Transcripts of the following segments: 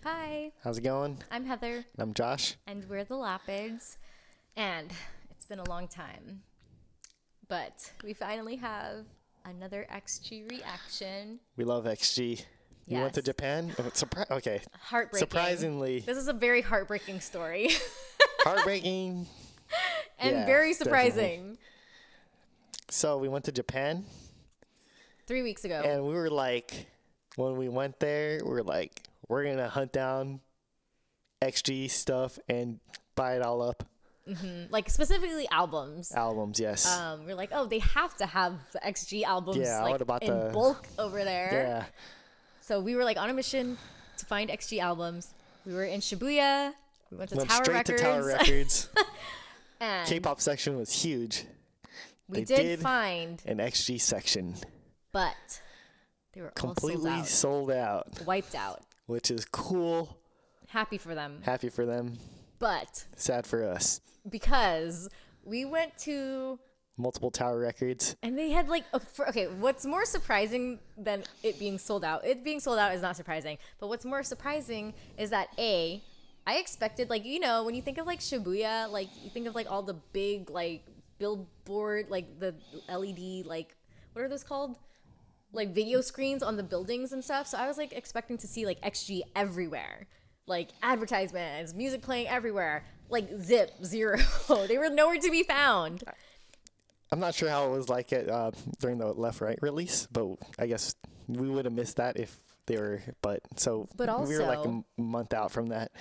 Hi, How's it going? I'm Heather, I'm Josh. and we're the Lapids. And it's been a long time, but we finally have another XG reaction. We love XG. You went to Yes. Japan? Okay. Heartbreaking. Surprisingly. This is a very heartbreaking story. Heartbreaking. And Yeah, very definitely. surprising. So we went to Japan, 3 weeks ago. and we were like, when we went there, we were like, we're going to hunt down XG stuff and buy it all up. Like specifically albums. Albums, yes. We're like, oh, they have to have the XG albums Yeah, I like would've bought in the- bulk over there. yeah. So we were like on a mission to find XG albums. We were in Shibuya. We went to Went Tower straight Records. to Tower Records. And K-pop section was huge. we They did did find, an XG section. but they were Completely all sold out, wiped out. which is cool. Happy for them. Happy for them. But Sad for us. because we went to, Multiple Tower Records. and they had like, okay, what's more surprising than it being sold out? It being sold out is not surprising. But what's more surprising is that I expected, like, you know, when you think of like Shibuya, like you think of like all the big like billboard, like the LED, like, what are those called? Like video screens on the buildings and stuff. So I was like expecting to see like XG everywhere. Like advertisements, music playing everywhere. Like zero. They were nowhere to be found. I'm not sure how it was like it during the left-right release, but I guess we would have missed that if they were. But we were like also- a month out from that.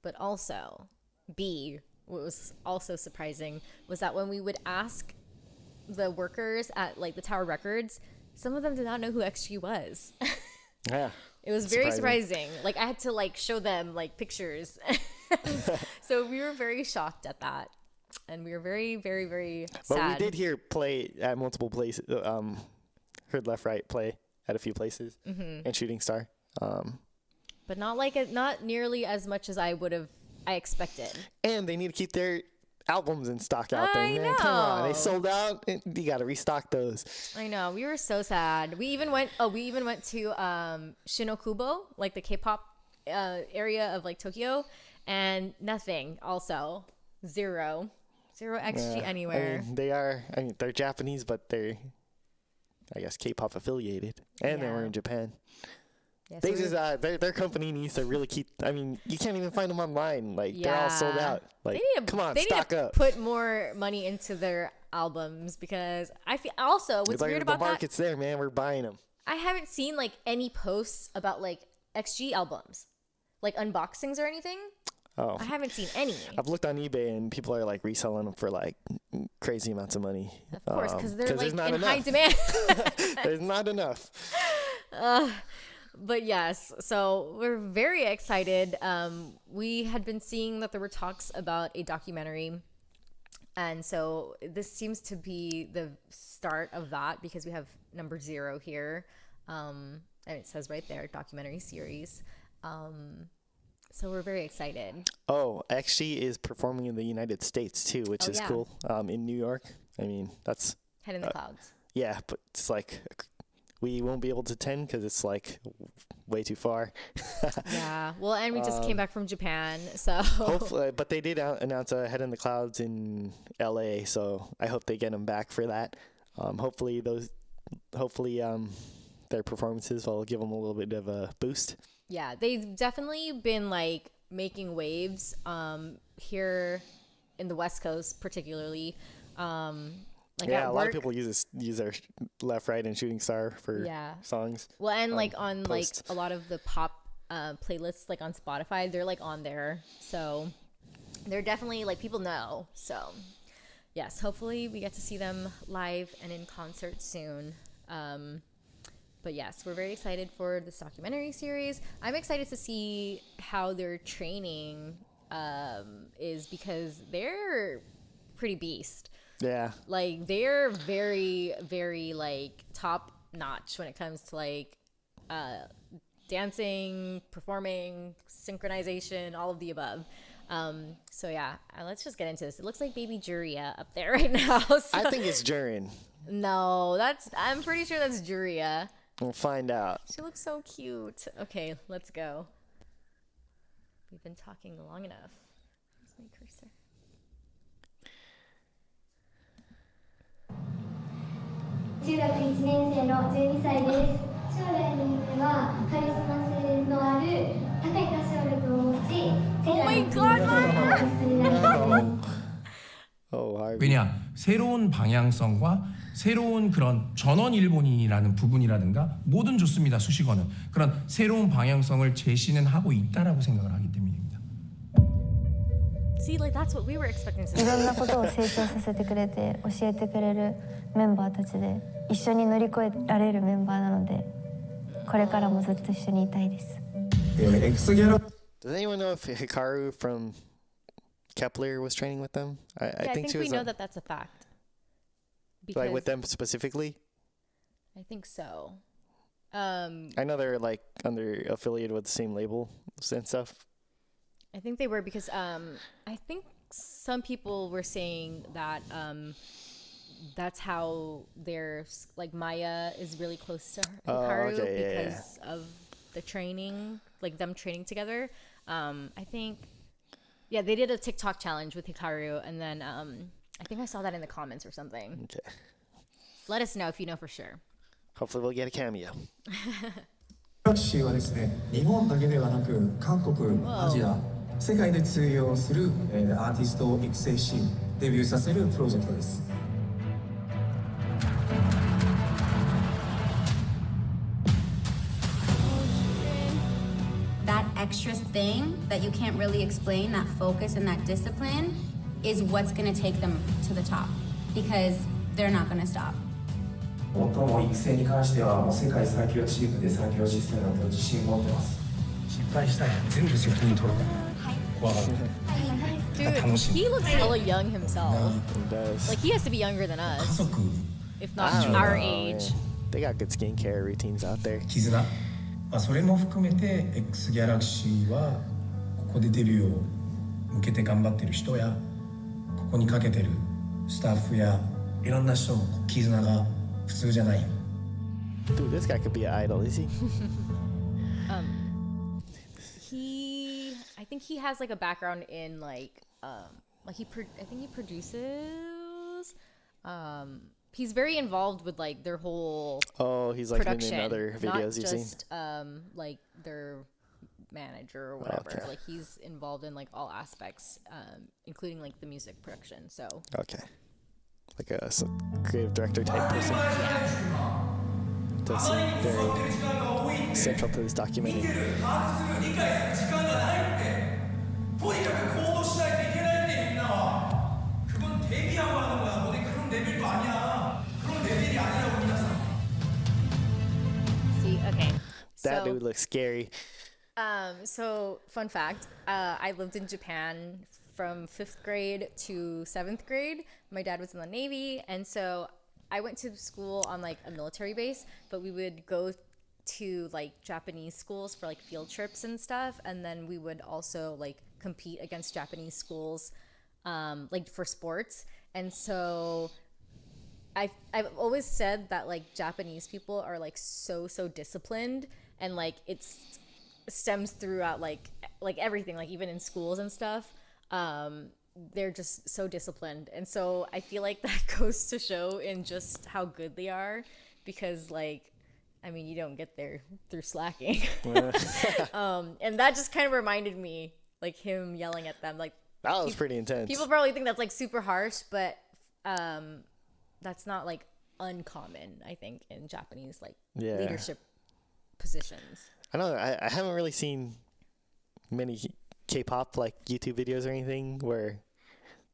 But also, what was also surprising was that when we would ask the workers at like the Tower Records, some of them did not know who XG was. Yeah. It was very surprising. Like I had to like show them like pictures. So we were very shocked at that. And we were very, very, very But sad. we did hear play at multiple places. Heard left-right play at a few places, and Shooting Star. But not nearly as much as I expected. And they need to keep their albums in stock out there, I man. Come on, know. they sold out. You got to restock those. I know. We were so sad. We even went to Shinokubo, like the K-pop area of like Tokyo, and nothing. Also, zero XG Yeah. anywhere. They're Japanese, but they're, I guess, K-pop affiliated, and they Yeah. were in Japan. Yeah, They so we just their company needs to really keep. I mean, you can't even find them online. Like they're all sold Yeah. out. Like, they need to, come on, they need stock to up. put more money into their albums because I feel also what's It's like weird the about that. market's there, man. We're buying them. I haven't seen like any posts about like XG albums, like unboxings or anything. Oh, I haven't seen any. I've looked on eBay and people are like reselling them for like crazy amounts of money. Of course, because they're like there's not in enough. high demand. There's not enough. But yes, so we're very excited. We had been seeing that there were talks about a documentary. And so this seems to be the start of that because we have number 0 here. And it says right there, documentary series. So we're very excited. Oh, XG is performing in the United States too, which Oh, is yeah. cool. In New York. I mean, that's Head in the clouds. yeah, but it's like we won't be able to attend because it's like way too far. Yeah. Well, and we just came back from Japan. So Hopefully, but they did announce a Head in the Clouds in LA, so I hope they get them back for that. Hopefully their performances will give them a little bit of a boost. yeah, they've definitely been like making waves here in the West Coast, particularly. Like Yeah, at a lot of work- people use their left, right, and Shooting Star for Yeah. songs. Well, and like on posts. like a lot of the pop playlists, like on Spotify, they're like on there. So they're definitely like people know. So yes, hopefully we get to see them live and in concert soon. But yes, we're very excited for this documentary series. I'm excited to see how their training is because they're pretty beast. Yeah, Like they're very, very like top notch when it comes to like dancing, performing, synchronization, all of the above. So yeah, let's just get into this. It looks like baby Juria up there right now. So. I think it's Jurin. No, I'm pretty sure that's Juria. We'll find out. She looks so cute. Okay, let's go. we've been talking long enough. Where's my cursor? Oh my god, No. Oh, Harvey. 왜냐, 새로운 방향성과 새로운 그런 전원 일본인이라는 부분이라든가 뭐든 좋습니다. 수식어는 그런 새로운 방향성을 제시는 하고 있다라고 생각을 하기 때문입니다. See, like that's what we were expecting. いろんなことを成長させてくれて教えてくれるメンバーたちで一緒に乗り越えられるメンバーなのでこれからもずっと一緒にいたいです。Does anyone know if Hikaru from Kepler was training with them? I think she we was know that that's a fact. like with them specifically. I think so. I know they're like under affiliated with the same label and stuff. I think they were because I think some people were saying that that's how their like Maya is really close to Hikaru because of the training, like them training together. I think they did a TikTok challenge with Hikaru, and then I think I saw that in the comments or something. Okay. Let us know if you know for sure. Hopefully we'll get a cameo. シーはですね、日本だけではなく韓国、アジア、世界で通用する、アーティストを育成しデビューさせるプロジェクトです。That extra thing that you can't really explain, that focus and that discipline, is what's going to take them to the top because they're not going to stop. 最も育成に関してはもう世界最強チームで最強システムだと自信持ってます。失敗したら全部責任取るから。怖がる。 Dude, he looks hella young himself. He does. Like he has to be younger than 家 us, 族 if not I don't our know, age. man. They got good skincare routines out there. 絆、それも含めて X ギャラクシーはここでデビューを向けて頑張ってる人やここにかけてるスタッフやいろんな人の絆が普通じゃないよ。 Dude, this guy could be an idol, is he? I think he has like a background in like I think he produces. He's very involved with like their whole Oh, he's like been production, in other not videos you've seen. just like their manager or whatever. Okay. Like he's involved in like all aspects, including like the music production. So Okay. Like a creative director type person. Does seem very central to this documentary. とにかく行動しないといけないってみんなは。그건 데뷔하고 하는 거야. 너네 그런 레벨도 아니야. 그런 레벨이 아니라고 민낯아. see, okay. That so, dude looks scary. So fun fact, I lived in Japan from 5th grade to 7th grade. My dad was in the Navy, and so I went to school on like a military base, but we would go to like Japanese schools for like field trips and stuff, and then we would also like compete against Japanese schools like for sports. And so I've always said that like Japanese people are like so disciplined, and like stems throughout like everything, like even in schools and stuff. They're just so disciplined, and so I feel like that goes to show in just how good they are, because like I mean you don't get there through slacking. And that just kind of reminded me, like him yelling at them, like That was pretty intense. people probably think that's like super harsh, but that's not like uncommon, I think, in Japanese like Yeah. leadership positions. I know I haven't really seen many K-pop like YouTube videos or anything where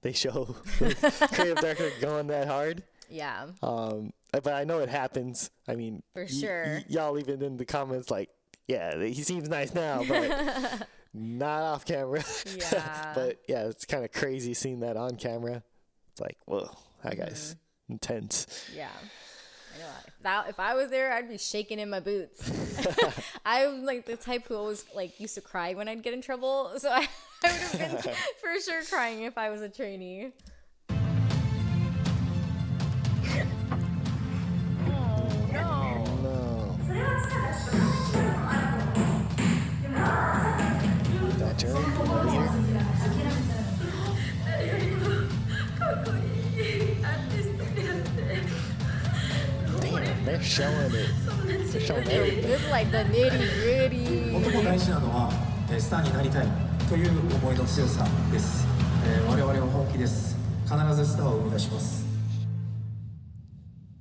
they show the creative director going that hard. Yeah. But I know it happens. I mean, For sure. Y'all even in the comments like, yeah, he seems nice now, but not off camera. Yeah. But yeah, it's kind of crazy seeing that on camera. It's like, whoa, that guy's intense. Yeah. I know. If I was there, I'd be shaking in my boots. I'm like the type who always like used to cry when I'd get in trouble. So I would have been for sure crying if I was a trainee. That turn. showing it. They're showing everything. This is like the nitty gritty. 最も大事なのはスターになりたいという思いの強さです。我々は本気です。必ずスターを生み出します。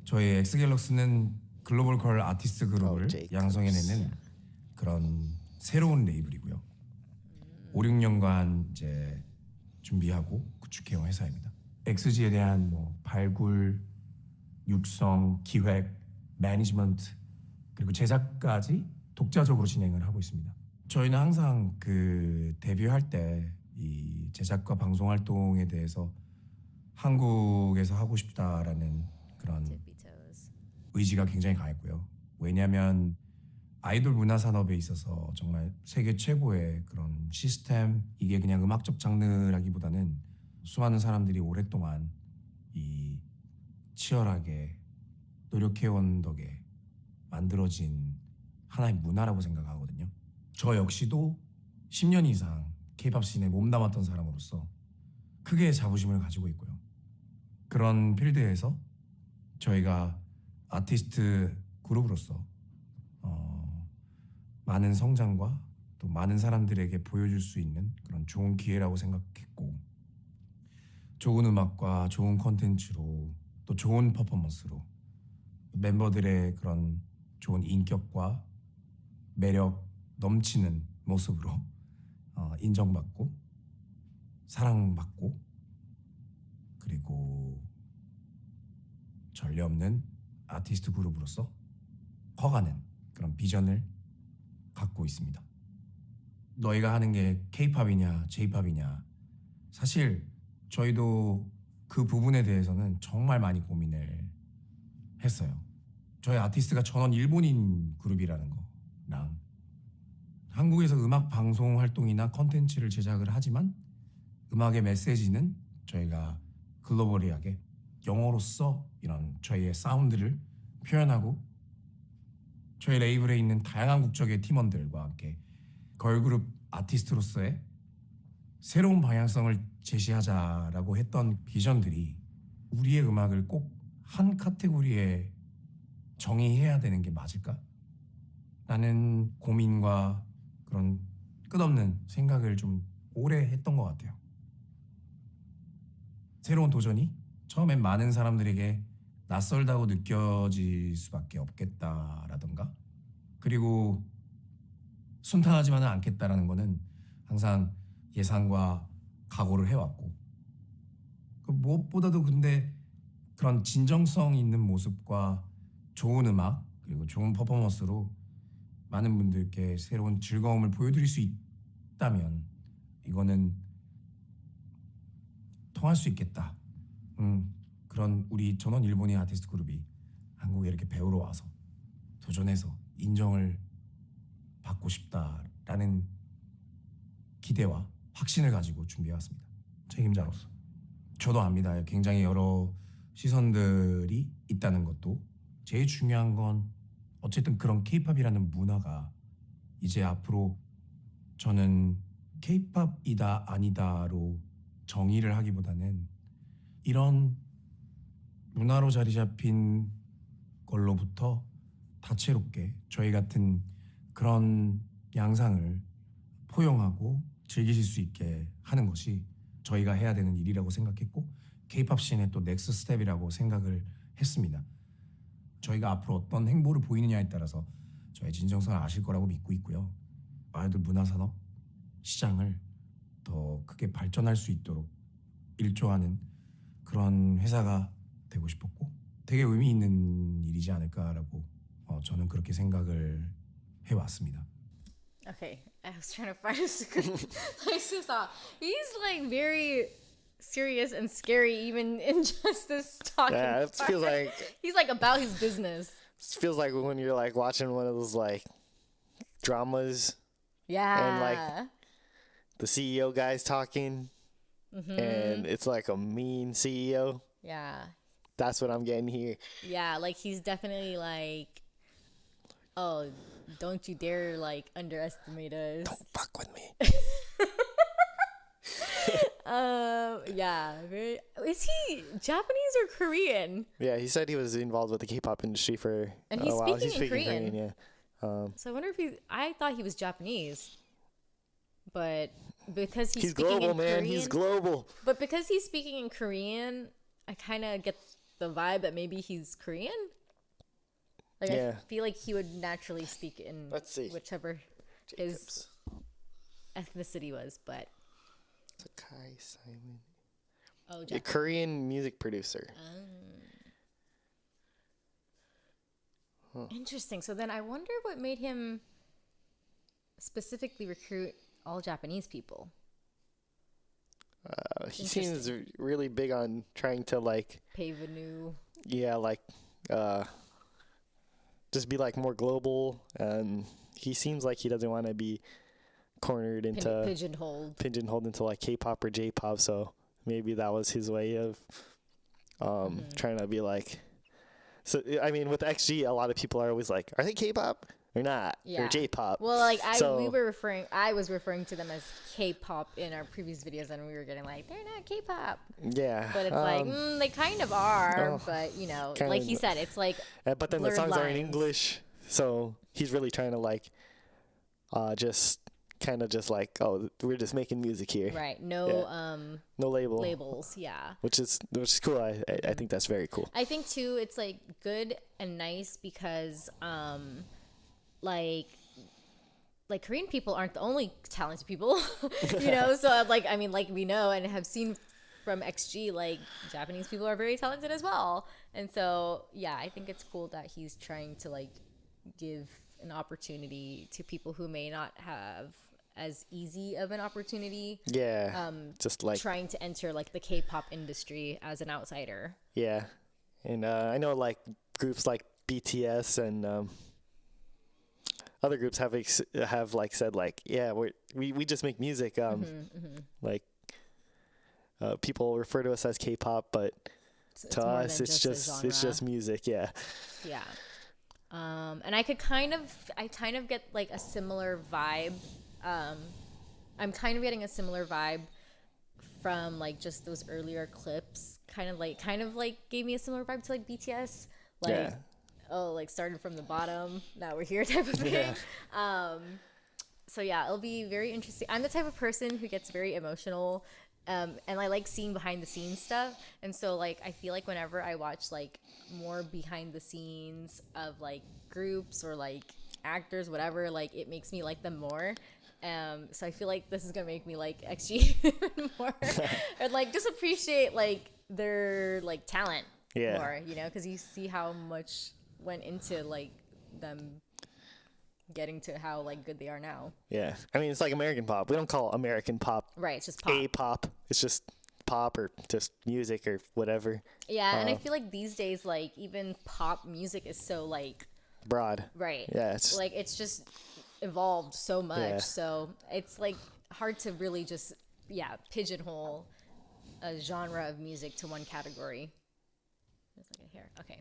저희 엑스갤럭스는 글로벌 컬 아티스트 그룹을 Jacobs. 양성해내는 그런 새로운 레이블이고요. 5, 6년간 이제 준비하고 구축해온 회사입니다. XG에 대한 뭐 발굴, 육성, 기획, 매니지먼트 그리고 제작까지 독자적으로 진행을 하고 있습니다. 저희는 항상 그 데뷔할 때 이 제작과 방송 활동에 대해서 한국에서 하고 싶다라는 그런 의지가 굉장히 강했고요. 왜냐하면 아이돌 문화 산업에 있어서 정말 세계 최고의 그런 시스템, 이게 그냥 음악적 장르라기보다는 수많은 사람들이 오랫동안 이 치열하게 노력해온 덕에 만들어진 하나의 문화라고 생각하거든요. 저 역시도 10년 이상 K-팝 씬에 몸담았던 사람으로서 크게 자부심을 가지고 있고요. 그런 필드에서 저희가 아티스트 그룹으로서 많은 성장과 또 많은 사람들에게 보여줄 수 있는 그런 좋은 기회라고 생각했고, 좋은 음악과 좋은 콘텐츠로 또 좋은 퍼포먼스로 멤버들의 그런 좋은 인격과 매력 넘치는 모습으로 인정받고 사랑받고 그리고 전례 없는 아티스트 그룹으로서 커가는 그런 비전을 갖고 있습니다. 너희가 하는 게 K-팝이냐 J-팝이냐, 사실 저희도 그 부분에 대해서는 정말 많이 고민을 했어요. 저희 아티스트가 전원 일본인 그룹이라는 거랑 한국에서 음악 방송 활동이나 컨텐츠를 제작을 하지만 음악의 메시지는 저희가 글로벌하게 영어로서 이런 저희의 사운드를 표현하고 저희 레이블에 있는 다양한 국적의 팀원들과 함께 걸그룹 아티스트로서의 새로운 방향성을 제시하자라고 했던 비전들이 우리의 음악을 꼭 한 카테고리에 정의해야 되는 게 맞을까? 라는 고민과 그런 끝없는 생각을 좀 오래 했던 것 같아요. 새로운 도전이 처음엔 많은 사람들에게 낯설다고 느껴질 수밖에 없겠다라던가, 그리고 순탄하지만은 않겠다라는 거는 항상 예상과 각오를 해왔고, 무엇보다도 근데 그런 진정성 있는 모습과 좋은 음악 그리고 좋은 퍼포먼스로 많은 분들께 새로운 즐거움을 보여드릴 수 있다면 이거는 통할 수 있겠다. 그런 우리 전원 일본인 아티스트 그룹이 한국에 이렇게 배우러 와서 도전해서 인정을 받고 싶다라는 기대와 확신을 가지고 준비해왔습니다. 책임자로서. 저도 압니다. 굉장히 여러 시선들이 있다는 것도. 제일 중요한 건 어쨌든 그런 K-팝이라는 문화가 이제 앞으로 저는 K-팝이다 아니다로 정의를 하기보다는 이런 문화로 자리 잡힌 걸로부터 다채롭게 저희 같은 그런 양상을 포용하고 즐기실 수 있게 하는 것이 저희가 해야 되는 일이라고 생각했고, K-팝 씬의 또 넥스트 스텝이라고 생각을 했습니다. 저희가 앞으로 어떤 행보를 보이느냐에 따라서 저의 진정성을 아실 거라고 믿고 있고요. 아이돌 문화산업 시장을 더 크게 발전할 수 있도록 일조하는 그런 회사가 되고 싶었고, 되게 의미 있는 일이지 않을까라고 저는 그렇게 생각을 해왔습니다. Okay, I was trying to find a good place to stop. He's like very serious and scary even in just this talking. Yeah, it feels like he's like about his business. it feels like when you're like watching one of those like dramas Yeah. and like the CEO guy's talking and it's like a mean CEO. Yeah. That's what I'm getting here. Yeah, like he's definitely like, oh, don't you dare like underestimate us. Don't fuck with me. Yeah, very. is he Japanese or Korean? Yeah, he said he was involved with the K-pop industry for And a he's while. speaking in Korean. Yeah. So I wonder if I thought he was Japanese, but because he's He's speaking global, in man. Korean, He's global. but because he's speaking in Korean, I kind of get the vibe that maybe he's Korean. Like Yeah. I feel like he would naturally speak in Let's see. whichever his ethnicity was, but Sakai Simon. oh, A Korean music producer. Interesting. So then I wonder what made him specifically recruit all Japanese people. He seems really big on trying to like, Pave a new just be like more global, and he seems like he doesn't want to be cornered into pigeonholed into like K-pop or J-pop. So maybe that was his way of trying to be like. So I mean, with XG, a lot of people are always like, "Are they K-pop or not? Or J-pop?" Well, like I was referring to them as K-pop in our previous videos, and we were getting like, they're not K-pop. Yeah, But it's they kind of are. But you know, like he said, it's like. But then the songs are in lines. English, so he's really trying to like, just kind of just like, oh, we're just making music here. Right. No. No labels. Yeah. Which is cool. I think that's very cool. I think too, it's like good and nice because like Korean people aren't the only talented people, you know. So like I mean, like we know and have seen from XG, like Japanese people are very talented as well. And so yeah, I think it's cool that he's trying to like give an opportunity to people who may not have as easy of an opportunity. Yeah. Just like trying to enter like the K-pop industry as an outsider. Yeah, and I know like groups like BTS and other groups have like said like, yeah, we just make music. Like people refer to us as K-pop, but to us it's just music. Yeah. Yeah. And I kind of get like a similar vibe. I'm kind of getting a similar vibe from like just those earlier clips. Kind of like gave me a similar vibe to like BTS. Like, yeah. Oh, like started from the bottom, now we're here type of thing. Yeah. So yeah, it'll be very interesting. I'm the type of person who gets very emotional. And I like seeing behind the scenes stuff. And so like I feel like whenever I watch like more behind the scenes of like groups or like actors, whatever, like it makes me like them more. So I feel like this is gonna make me like XG even more, and like just appreciate like their like talent more, you know, because you see how much went into like them getting to how like good they are now. Yeah, I mean it's like American pop. We don't call American pop it's just pop. A-pop. It's just pop or just music or whatever. Yeah, and I feel like these days like even pop music is so like broad. Right. Yeah, it's just evolved so much, so it's like hard to really just pigeonhole a genre of music to one category. There's like a hair. Okay.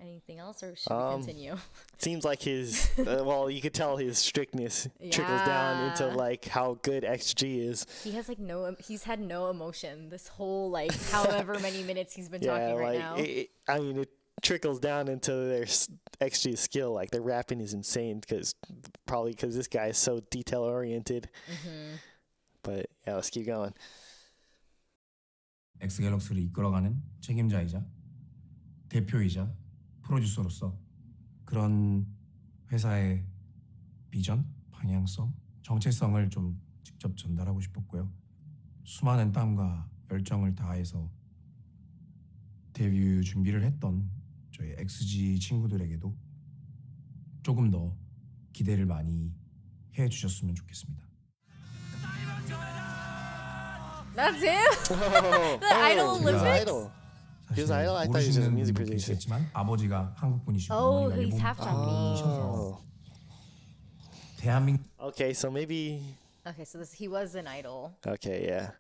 Anything else, or should we continue? It seems like his well, you could tell his strictness trickles down into like how good XG is. He has like he's had no emotion this whole like however many minutes he's been talking right now. I mean it trickles down into their XG skill. Like their rapping is insane probably because this guy is so detail oriented. But yeah, let's keep going. 엑스갤럭시를 이끌어가는 책임자이자 대표이자 프로듀서로서 그런 회사의 비전, 방향성, 정체성을 좀 직접 전달하고 싶었고요. 수많은 땀과 열정을 다해서 데뷔 준비를 했던 저희 XG 친구들에게도 조금 더 기대를 많이 해주셨으면 좋겠습니다. That's him? The Idol Olympics? He was Idol? I thought he was just a music producer. 있지만 아버지가 한국 분이시고 Oh, 어머니가 he's 일본 half Japanese. 대한민국 Okay, so maybe. Okay, so he was an idol. Okay, yeah.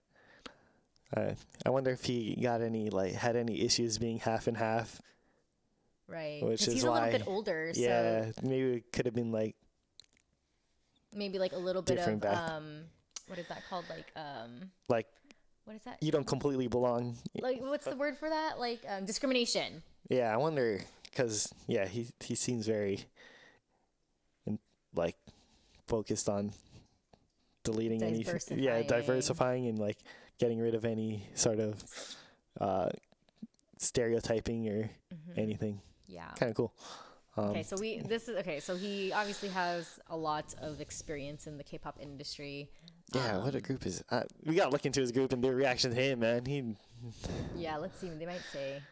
I wonder if he had any issues being half and half. Right. Which Because is he's a why, little bit older, yeah, so maybe it could have been like maybe like a little bit different of back. what is that called? Like like what is that? You don't completely belong. Like, what's the word for that? Like, discrimination. Yeah, I wonder, because, yeah, he seems very, like, focused on deleting anything. Yeah, diversifying and, like, getting rid of any sort of stereotyping or anything. Yeah. Kind of cool. So he obviously has a lot of experience in the K-pop industry. Yeah, what a group is. We gotta look into his group and their reaction to him, man. Yeah, let's see. They might say.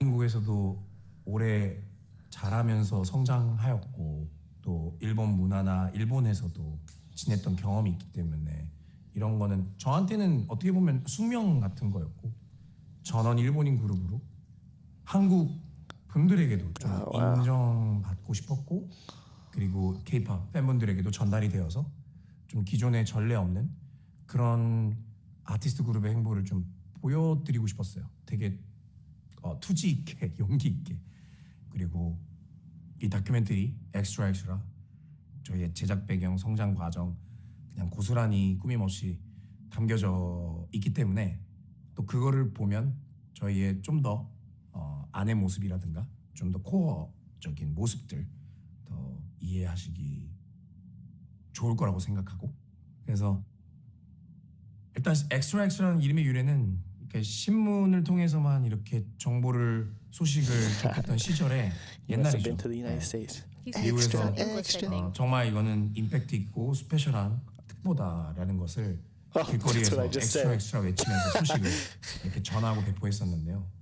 한국에서도 오래 자라면서 성장하였고 또 일본 문화나 일본에서도 지냈던 경험이 있기 때문에 이런 거는 저한테는 어떻게 보면 숙명 같은 거였고 전원 일본인 그룹으로 한국 분들에게도 좀 인정받고 싶었고 그리고 K-pop 팬분들에게도 전달이 되어서 좀 기존의 전례 없는 그런 아티스트 그룹의 행보를 좀 보여드리고 싶었어요. 되게 투지 있게 용기 있게 그리고 이 다큐멘터리 엑스트라 저희의 제작 배경 성장 과정 그냥 고스란히 꾸밈없이 담겨져 있기 때문에 또 그거를 보면 저희의 좀 더 안의 모습이라든가 좀 더 코어적인 모습들 더 이해하시기 좋을 거라고 생각하고 그래서 일단 엑스트라는 이름의 유래는 이렇게 신문을 통해서만 이렇게 정보를 소식을 접했던 시절에 옛날이죠. 미국에서 정말 이거는 임팩트 있고 스페셜한 특보다라는 것을 길거리에서 엑스트라 외치면서 소식을 이렇게 전하고 배포했었는데요.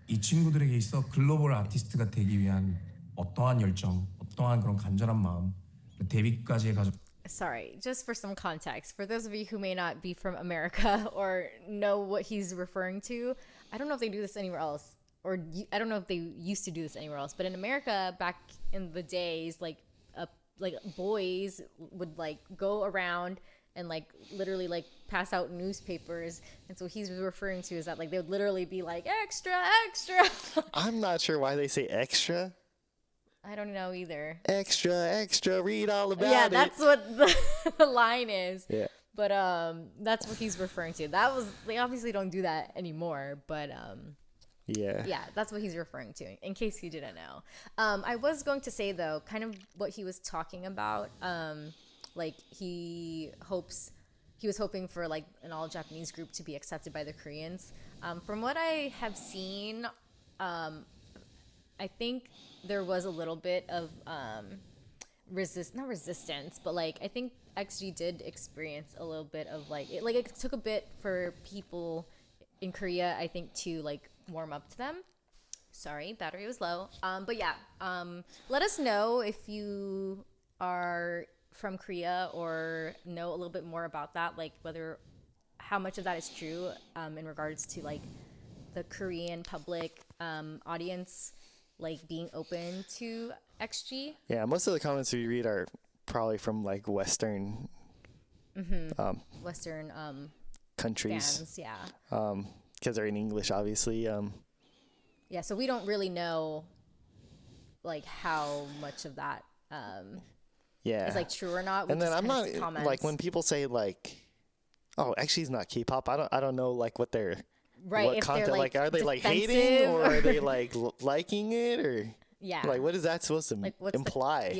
이 친구들에게 있어 글로벌 아티스트가 되기 위한 어떠한 열정, 어떠한 그런 간절한 마음, 데뷔까지 해가지고. Sorry, just for some context, for those of you who may not be from America or know what he's referring to, I don't know if they do this anywhere else, or I don't know if they used to do this anywhere else, but in America back in the days, like boys would like go around and like literally like pass out newspapers, and so he's referring to is that like they would literally be like extra. I'm not sure why they say extra. I don't know either. Extra, read all about it. Yeah, that's what the line is. Yeah. But that's what he's referring to. That was, they obviously don't do that anymore, but yeah, that's what he's referring to, in case you didn't know. I was going to say though, kind of what he was talking about, like he was hoping for like an all Japanese group to be accepted by the Koreans. From what I have seen, I think there was a little bit of not resistance, but like I think XG did experience a little bit of like it took a bit for people in Korea, I think, to like warm up to them. Sorry, battery was low. But yeah, let us know if you are from Korea or know a little bit more about that, like how much of that is true in regards to like the Korean public audience like being open to XG. Yeah, most of the comments we read are probably from like Western Western countries. Fans, yeah. Because they're in English, obviously. Yeah, so we don't really know like how much of that is like true or not. And then I'm not like when people say like, oh, actually it's not K-pop. I don't know like what they're what if content they're like are they like defensive hating or are they like liking it or like what is that supposed to like, imply?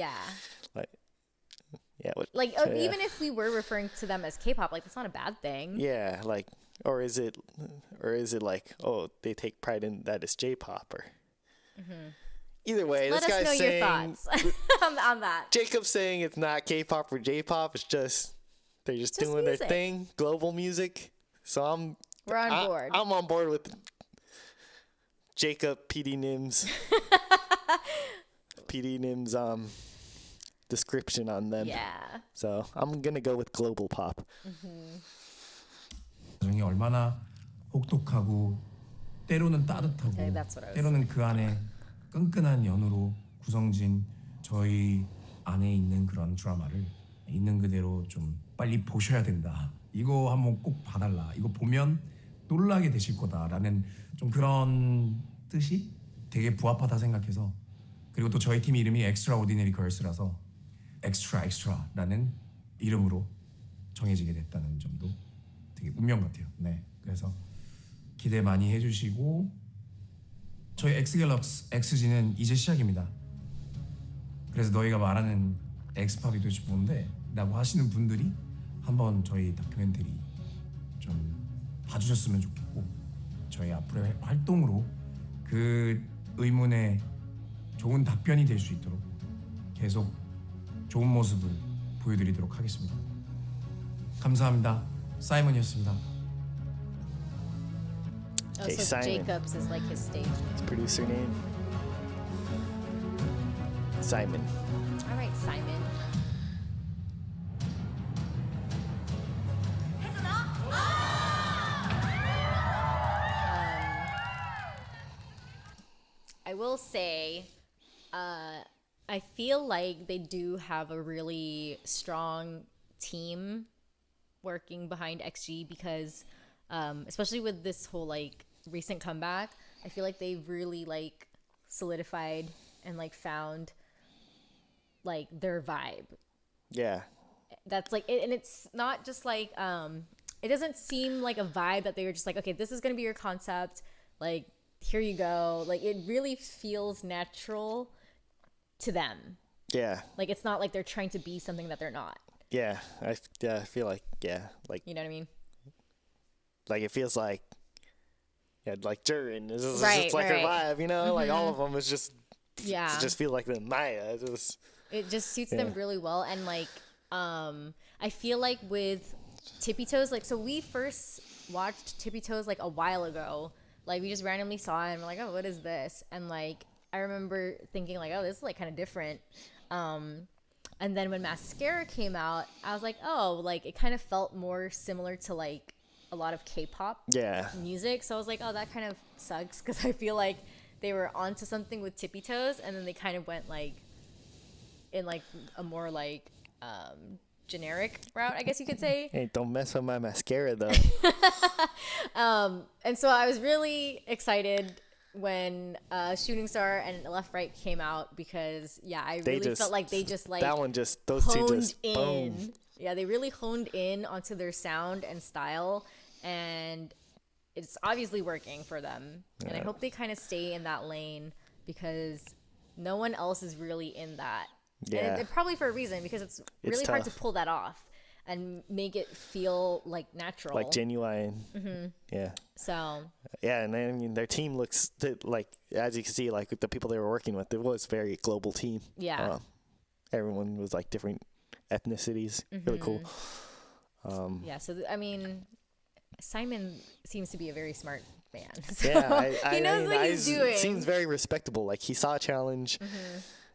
Like even if we were referring to them as K-pop, like that's not a bad thing. Yeah, like or is it like, oh, they take pride in that it's J-pop or either way, Let this us guy's know saying your thoughts on that. Jacob's saying it's not K-pop or J-pop, it's just they're just doing music. their thing, global music. So we're on board. I'm on board with Jacob PD Nim's description on them. Yeah. So I'm gonna go with global pop. 과정이 얼마나 혹독하고 때로는 따뜻하고 때로는 그 안에 끈끈한 연으로 구성진 저희 안에 있는 그런 드라마를 있는 그대로 좀 빨리 보셔야 된다. 이거 한번 꼭 봐달라. 이거 보면 놀라게 되실 거다라는 좀 그런 뜻이 되게 부합하다 생각해서 그리고 또 저희 팀 이름이 Extraordinary Girls라서 Xtra라는 이름으로 정해지게 됐다는 점도 되게 운명 같아요. 네, 그래서 기대 많이 해주시고 저희 엑스갤럭스 XG는 이제 시작입니다. 그래서 너희가 말하는 엑스팝이 도대체 뭔데? 라고 하시는 분들이 한번 저희 다큐멘터리 좀 봐주셨으면 좋겠고 저희 앞으로의 활동으로 그 의문에 좋은 답변이 될 수 있도록 계속 좋은 모습을 보여드리도록 하겠습니다. 감사합니다. 사이먼이었습니다. Oh, Okay, so Simon. Jacobs is like his stage name. His producer name? Simon. All right, Simon. I will say, I feel like they do have a really strong team working behind XG because, especially with this whole like recent comeback, I feel like they've really like solidified and like found like their vibe. Yeah. That's like it, and it's not just like it doesn't seem like a vibe that they were just like, okay, this is gonna be your concept, like here you go. Like it really feels natural to them. Yeah. Like it's not like they're trying to be something that they're not. Yeah. I feel like, like, You know what I mean? like it feels like, like Durin. It's just, Right, it's like right. her vibe, you know? Like all of them is just, Yeah. it just feel like the Maya. It just suits them really well. And like, I feel like with Tippy Toes, like, so we first watched Tippy Toes like a while ago. Like we just randomly saw it and we're like, oh, what is this? And like, I remember thinking like, oh, this is like kind of different. And then when Mascara came out, I was like, oh, like it kind of felt more similar to like a lot of K-pop music. So I was like, oh, that kind of sucks because I feel like they were onto something with Tippy Toes and then they kind of went like in like a more like generic route, I guess you could say. Hey, don't mess with my mascara though. And so I was really excited when Shooting Star and Left Right came out because I really felt like they just like that one just those two honed just in. boom. Yeah, they really honed in onto their sound and style, and it's obviously working for them. And I hope they kind of stay in that lane because no one else is really in that. Yeah. And probably for a reason because it's really hard to tough. pull that off and make it feel like natural. Like genuine. Yeah. So Yeah, and I mean their team looks like, as you can see, like with the people they were working with, it was a very global team. yeah. Everyone was like different ethnicities. Really cool. Yeah, so I mean, Simon seems to be a very smart man. So Yeah, he knows what he's doing. Seems very respectable. Like he saw a challenge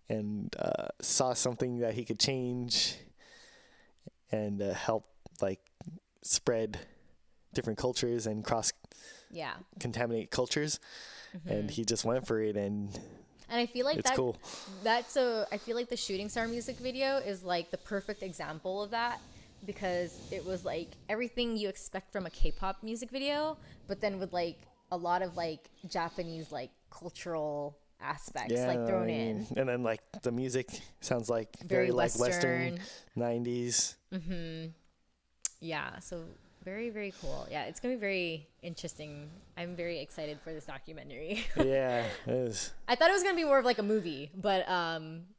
and saw something that he could change and help like spread different cultures and contaminate cultures. And he just went for it, and I feel like it's cool. I feel like the Shooting Star music video is like the perfect example of that because it was like everything you expect from a K-pop music video, but then with like a lot of like Japanese like cultural aspects like thrown in. And then like the music sounds like very like Western 90s. Yeah, so very, very cool. Yeah, it's gonna be very interesting. I'm very excited for this documentary. Yeah, it is. I thought it was gonna be more of like a movie, but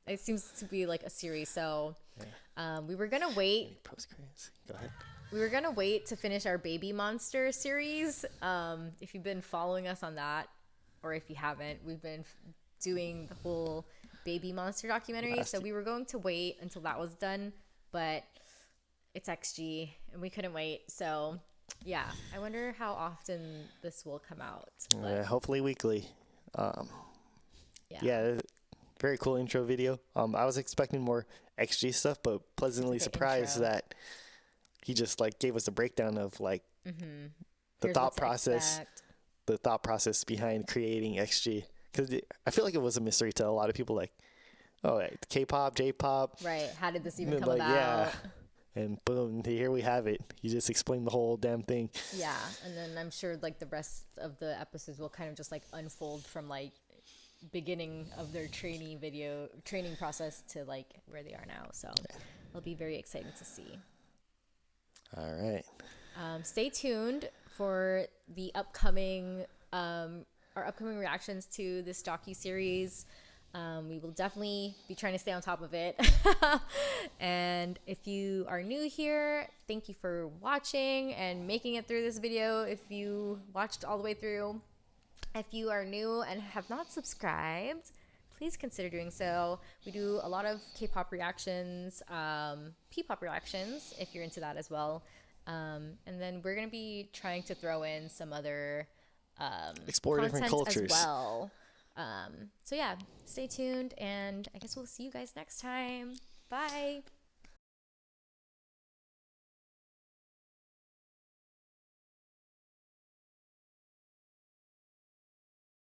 it seems to be like a series. So we were gonna wait. Post credits. Go ahead. We were gonna wait to finish our Baby Monster series. If you've been following us on that, or if you haven't, we've been doing the whole Baby Monster documentary. So we were going to wait until that was done, but it's XG and we couldn't wait. So yeah, I wonder how often this will come out. But, Hopefully weekly. Yeah, very cool intro video. I was expecting more XG stuff, but pleasantly surprised that he just like gave us a breakdown of like the thought process behind creating XG. Because I feel like it was a mystery to a lot of people. Like, oh, like K-pop, J-pop. Right. How did this even come like, about? Yeah. And boom, here we have it. You just explained the whole damn thing. Yeah, and then I'm sure like the rest of the episodes will kind of just like unfold from like beginning of their training process to like where they are now. So it'll be very exciting to see. All right. Stay tuned for the upcoming our upcoming reactions to this docu-series. We will definitely be trying to stay on top of it. And if you are new here, thank you for watching and making it through this video. If you watched all the way through, if you are new and have not subscribed, please consider doing so. We do a lot of K-pop reactions, P-pop reactions, if you're into that as well. And then we're going to be trying to throw in some other explore different cultures as well. So yeah, stay tuned, and I guess we'll see you guys next time. Bye.